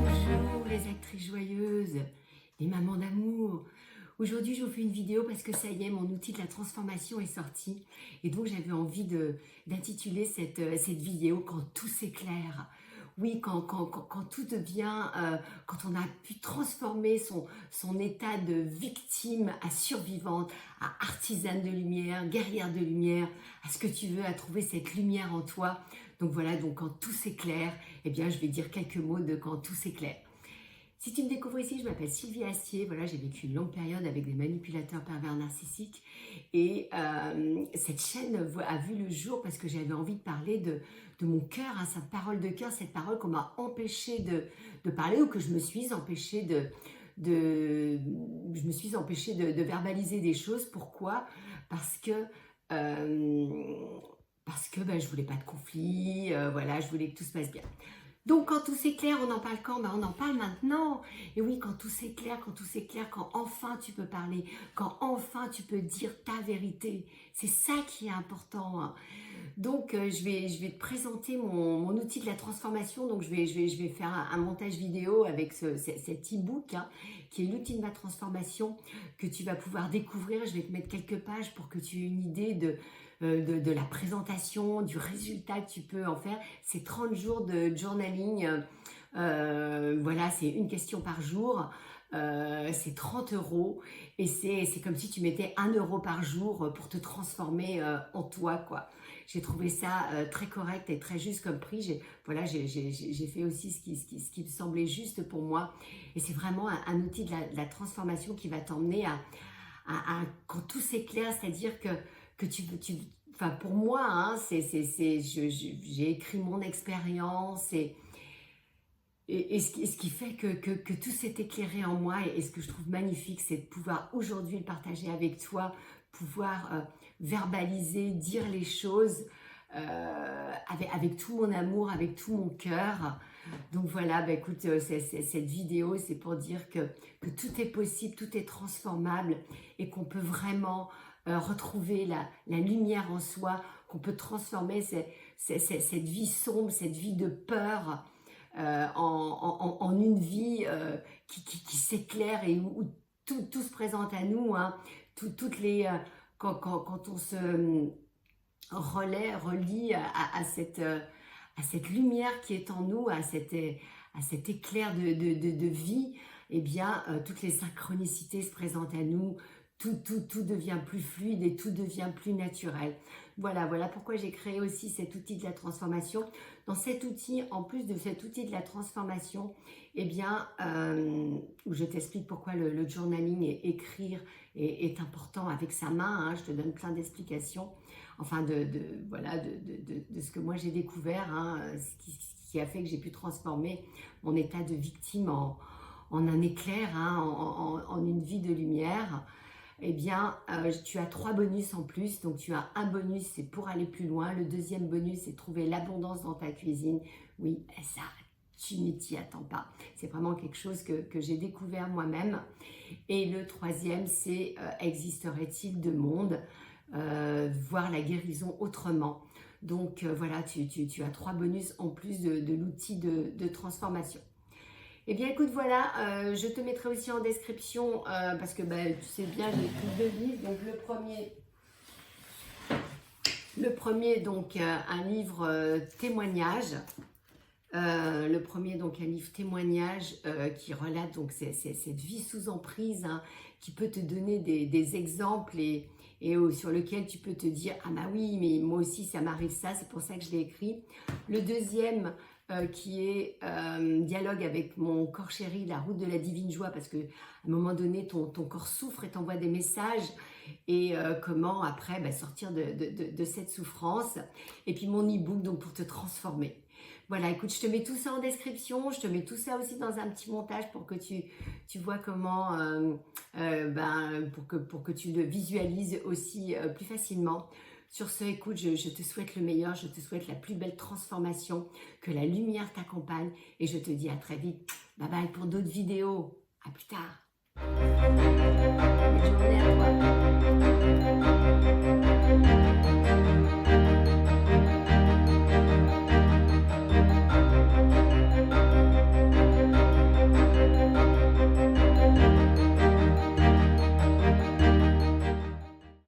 Bonjour les actrices joyeuses, les mamans d'amour. Aujourd'hui je vous fais une vidéo parce que ça y est, mon outil de la transformation est sorti et donc j'avais envie d'intituler cette vidéo quand tout s'éclaire. Oui, quand tout devient, quand on a pu transformer son état de victime à survivante, à artisane de lumière, guerrière de lumière, à ce que tu veux, à trouver cette lumière en toi. Donc voilà, donc quand tout s'éclaire, eh bien je vais dire quelques mots de quand tout s'éclaire. Si tu me découvres ici, je m'appelle Sylvie Astier, voilà, j'ai vécu une longue période avec des manipulateurs pervers narcissiques et cette chaîne a vu le jour parce que j'avais envie de parler de mon cœur, hein, cette parole de cœur, cette parole qu'on m'a empêché de parler ou que je me suis empêchée de verbaliser des choses. Pourquoi? Parce que ben, je voulais pas de conflit, voilà, je voulais que tout se passe bien. Donc quand tout s'éclaire, on en parle quand? Ben, on en parle maintenant. Et oui, quand tout s'éclaire, quand enfin tu peux parler, quand enfin tu peux dire ta vérité. C'est ça qui est important, hein. Donc je vais te présenter mon outil de la transformation. Donc je vais faire un montage vidéo avec cet e-book, hein, qui est l'outil de ma transformation que tu vas pouvoir découvrir. Je vais te mettre quelques pages pour que tu aies une idée de la présentation, du résultat que tu peux en faire. C'est 30 jours de journaling, voilà, c'est une question par jour, c'est 30 € et c'est comme si tu mettais 1 € par jour pour te transformer en toi, quoi. J'ai trouvé ça très correct et très juste comme prix. J'ai fait aussi ce qui me semblait juste pour moi et c'est vraiment un outil de la transformation qui va t'emmener à quand tout s'éclaire, c'est-à-dire que enfin pour moi, hein, j'ai écrit mon expérience et ce qui fait que tout s'est éclairé en moi et ce que je trouve magnifique, c'est de pouvoir aujourd'hui le partager avec toi, pouvoir verbaliser, dire les choses avec tout mon amour, avec tout mon cœur. Donc voilà, bah écoute, cette vidéo, c'est pour dire que tout est possible, tout est transformable et qu'on peut vraiment retrouver la lumière en soi, qu'on peut transformer cette vie sombre, cette vie de peur en une vie qui s'éclaire et où tout se présente à nous, hein. Toutes les, quand on se relie à cette lumière qui est en nous, à cet éclair de vie, eh bien, toutes les synchronicités se présentent à nous, tout devient plus fluide et tout devient plus naturel. Voilà pourquoi j'ai créé aussi cet outil de la transformation. Dans cet outil, en plus de cet outil de la transformation, eh bien, où je t'explique pourquoi le journaling et écrire est important avec sa main, hein, je te donne plein d'explications, enfin voilà, de ce que moi j'ai découvert, hein, ce qui a fait que j'ai pu transformer mon état de victime en un éclair, hein, en une vie de lumière. Eh bien, tu as 3 bonus en plus. Donc, tu as un bonus, c'est pour aller plus loin. Le deuxième bonus, c'est trouver l'abondance dans ta cuisine. Oui, ça, tu ne t'y attends pas. C'est vraiment quelque chose que j'ai découvert moi-même. Et le troisième, c'est existerait-il de monde, voir la guérison autrement. Donc, voilà, tu as 3 bonus en plus de l'outil de transformation. Eh bien écoute, voilà, je te mettrai aussi en description, parce que bah, tu sais bien, j'ai écrit 2 livres. Donc le premier donc un livre témoignage. Le premier donc un livre témoignage qui relate donc cette vie sous emprise, hein, qui peut te donner des exemples et sur lequel tu peux te dire « Ah bah oui, mais moi aussi ça m'arrive ça, c'est pour ça que je l'ai écrit ». Le deuxième qui est dialogue avec mon corps chéri, la route de la divine joie, parce que à un moment donné ton corps souffre et t'envoie des messages et comment après bah, sortir de cette souffrance. Et puis mon e-book donc pour te transformer. Voilà, écoute, je te mets tout ça en description, je te mets tout ça aussi dans un petit montage pour que tu vois comment, pour que tu le visualises aussi plus facilement. Sur ce, écoute, je te souhaite le meilleur, je te souhaite la plus belle transformation, que la lumière t'accompagne et je te dis à très vite. Bye bye pour d'autres vidéos. À plus tard. Bonne journée à toi.